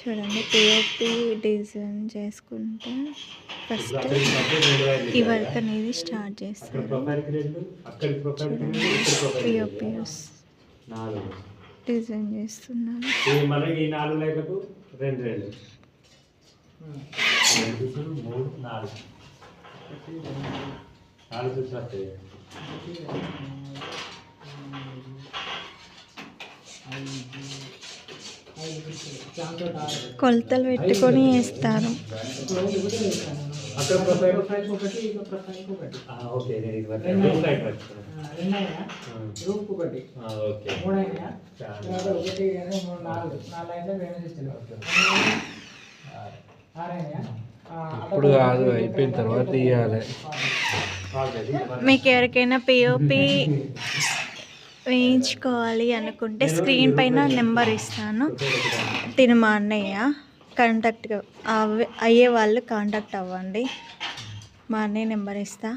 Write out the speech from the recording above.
చూడండి POP design చేసుకుంటే first ఈ వర్క్ అనేది స్టార్ట్ చేస్తారు. చూడండి పిఓపిఎస్ డిజైన్ చేస్తున్నారు. మళ్ళీ ఈ 4 లైన్లకు 2 2 3 4 చూసి వస్తాయి. కొలతలు పెట్టుకొని వేస్తారు. ఇప్పుడు కాదు, అయిపోయిన తర్వాత ఇవ్వాలి. మీకు ఎవరికైనా పిఓపి వేయించుకోవాలి అనుకుంటే స్క్రీన్ పైన నెంబర్ ఇస్తాను. తిను మా అన్నయ్య, కాంటాక్ట్ అయ్యే వాళ్ళు కాంటాక్ట్ అవ్వండి. మా అన్నయ్య నెంబర్ ఇస్తా.